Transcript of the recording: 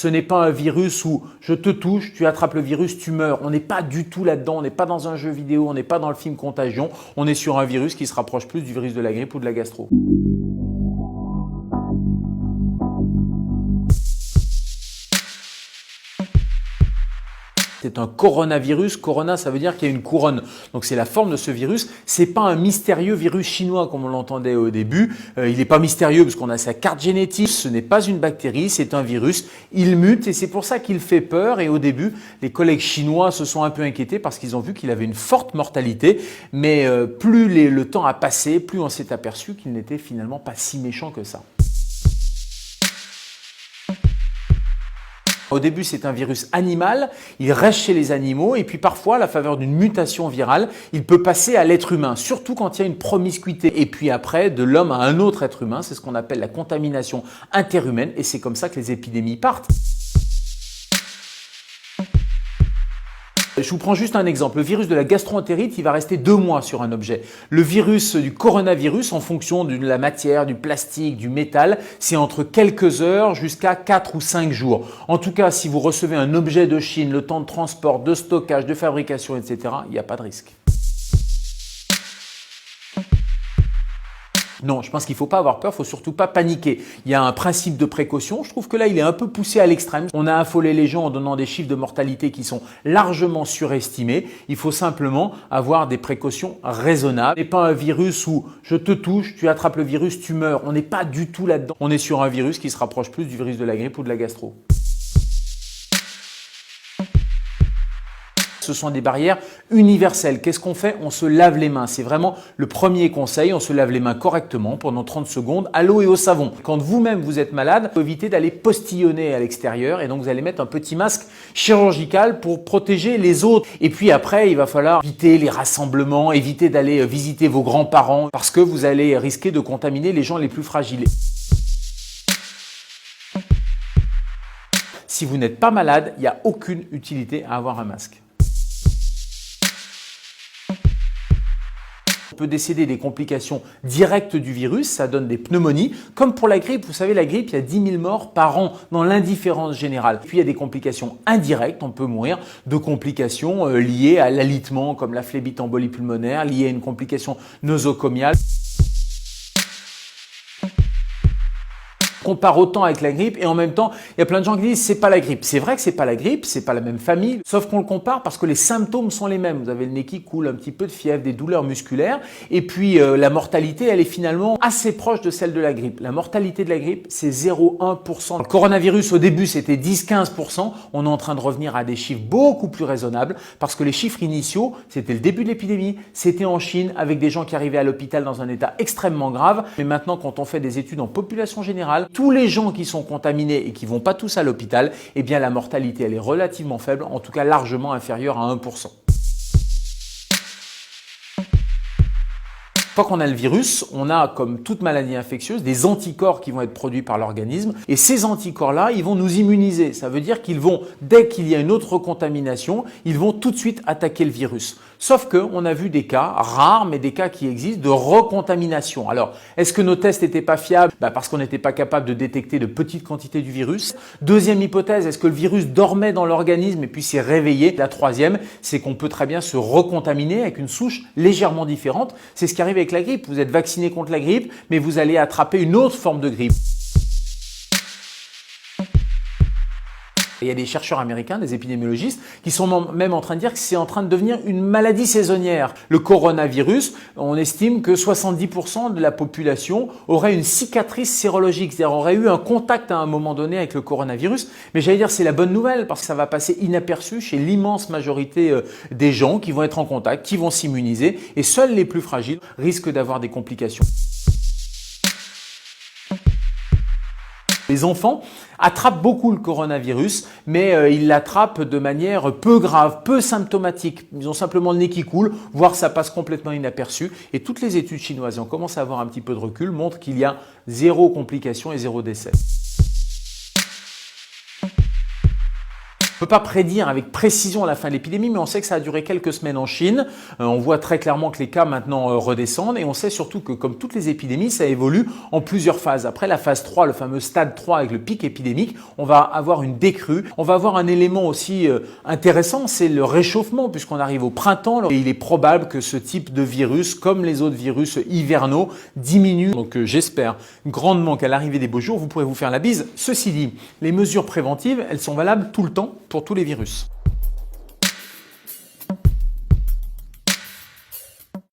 Ce n'est pas un virus où je te touche, tu attrapes le virus, tu meurs. On n'est pas du tout là-dedans, on n'est pas dans un jeu vidéo, on n'est pas dans le film Contagion. On est sur un virus qui se rapproche plus du virus de la grippe ou de la gastro. C'est un coronavirus. Corona, ça veut dire qu'il y a une couronne. Donc c'est la forme de ce virus. C'est pas un mystérieux virus chinois comme on l'entendait au début. Il n'est pas mystérieux parce qu'on a sa carte génétique. Ce n'est pas une bactérie, c'est un virus. Il mute et c'est pour ça qu'il fait peur. Et au début, les collègues chinois se sont un peu inquiétés parce qu'ils ont vu qu'il avait une forte mortalité. Mais plus le temps a passé, plus on s'est aperçu qu'il n'était finalement pas si méchant que ça. Au début, c'est un virus animal, il reste chez les animaux et puis parfois, à la faveur d'une mutation virale, il peut passer à l'être humain, surtout quand il y a une promiscuité. Et puis après, de l'homme à un autre être humain, c'est ce qu'on appelle la contamination interhumaine et c'est comme ça que les épidémies partent. Je vous prends juste un exemple. Le virus de la gastro-entérite, il va rester 2 mois sur un objet. Le virus du coronavirus, en fonction de la matière, du plastique, du métal, c'est entre quelques heures jusqu'à 4 ou 5 jours. En tout cas, si vous recevez un objet de Chine, le temps de transport, de stockage, de fabrication, etc., il n'y a pas de risque. Non, je pense qu'il ne faut pas avoir peur, il ne faut surtout pas paniquer. Il y a un principe de précaution. Je trouve que là, il est un peu poussé à l'extrême. On a affolé les gens en donnant des chiffres de mortalité qui sont largement surestimés. Il faut simplement avoir des précautions raisonnables. Ce n'est pas un virus où je te touche, tu attrapes le virus, tu meurs. On n'est pas du tout là-dedans. On est sur un virus qui se rapproche plus du virus de la grippe ou de la gastro. Ce sont des barrières universelles. Qu'est-ce qu'on fait? On se lave les mains. C'est vraiment le premier conseil. On se lave les mains correctement pendant 30 secondes à l'eau et au savon. Quand vous-même vous êtes malade, évitez d'aller postillonner à l'extérieur et donc vous allez mettre un petit masque chirurgical pour protéger les autres. Et puis après, il va falloir éviter les rassemblements, éviter d'aller visiter vos grands-parents parce que vous allez risquer de contaminer les gens les plus fragiles. Si vous n'êtes pas malade, il n'y a aucune utilité à avoir un masque. On peut décéder des complications directes du virus, ça donne des pneumonies. Comme pour la grippe, vous savez, la grippe, il y a 10 000 morts par an dans l'indifférence générale. Puis il y a des complications indirectes, on peut mourir de complications liées à l'alitement comme la phlébite embolie pulmonaire, liées à une complication nosocomiale. On compare autant avec la grippe et en même temps, il y a plein de gens qui disent c'est pas la grippe. C'est vrai que c'est pas la grippe, c'est pas la même famille, sauf qu'on le compare parce que les symptômes sont les mêmes. Vous avez le nez qui coule, un petit peu de fièvre, des douleurs musculaires et puis la mortalité, elle est finalement assez proche de celle de la grippe. La mortalité de la grippe, c'est 0,1%. Le coronavirus au début, c'était 10-15%. On est en train de revenir à des chiffres beaucoup plus raisonnables parce que les chiffres initiaux, c'était le début de l'épidémie, c'était en Chine avec des gens qui arrivaient à l'hôpital dans un état extrêmement grave. Mais maintenant, quand on fait des études en population générale, tous les gens qui sont contaminés et qui vont pas tous à l'hôpital, eh bien la mortalité elle est relativement faible, en tout cas largement inférieure à 1%. Une fois qu'on a le virus, on a, comme toute maladie infectieuse, des anticorps qui vont être produits par l'organisme et ces anticorps-là, ils vont nous immuniser. Ça veut dire qu'ils vont, dès qu'il y a une autre contamination, ils vont tout de suite attaquer le virus. Sauf qu'on a vu des cas rares, mais des cas qui existent de recontamination. Alors, est-ce que nos tests n'étaient pas fiables? Parce qu'on n'était pas capable de détecter de petites quantités du virus. Deuxième hypothèse, est-ce que le virus dormait dans l'organisme et puis s'est réveillé? La troisième, c'est qu'on peut très bien se recontaminer avec une souche légèrement différente. C'est ce qui arrive avec la grippe. Vous êtes vacciné contre la grippe, mais vous allez attraper une autre forme de grippe. Il y a des chercheurs américains, des épidémiologistes, qui sont même en train de dire que c'est en train de devenir une maladie saisonnière. Le coronavirus, on estime que 70% de la population aurait une cicatrice sérologique, c'est-à-dire aurait eu un contact à un moment donné avec le coronavirus. Mais j'allais dire c'est la bonne nouvelle parce que ça va passer inaperçu chez l'immense majorité des gens qui vont être en contact, qui vont s'immuniser et seuls les plus fragiles risquent d'avoir des complications. Les enfants attrapent beaucoup le coronavirus, mais ils l'attrapent de manière peu grave, peu symptomatique. Ils ont simplement le nez qui coule, voire ça passe complètement inaperçu. Et toutes les études chinoises, et on commence à avoir un petit peu de recul, montrent qu'il y a 0 complication et 0 décès. peut pas prédire avec précision la fin de l'épidémie, mais on sait que ça a duré quelques semaines en Chine. On voit très clairement que les cas maintenant redescendent et on sait surtout que comme toutes les épidémies, ça évolue en plusieurs phases. Après la phase 3, le fameux stade 3 avec le pic épidémique, on va avoir une décrue. On va avoir un élément aussi intéressant, c'est le réchauffement puisqu'on arrive au printemps et il est probable que ce type de virus, comme les autres virus hivernaux, diminue. Donc j'espère grandement qu'à l'arrivée des beaux jours, vous pourrez vous faire la bise. Ceci dit, les mesures préventives, elles sont valables tout le temps pour tous les virus.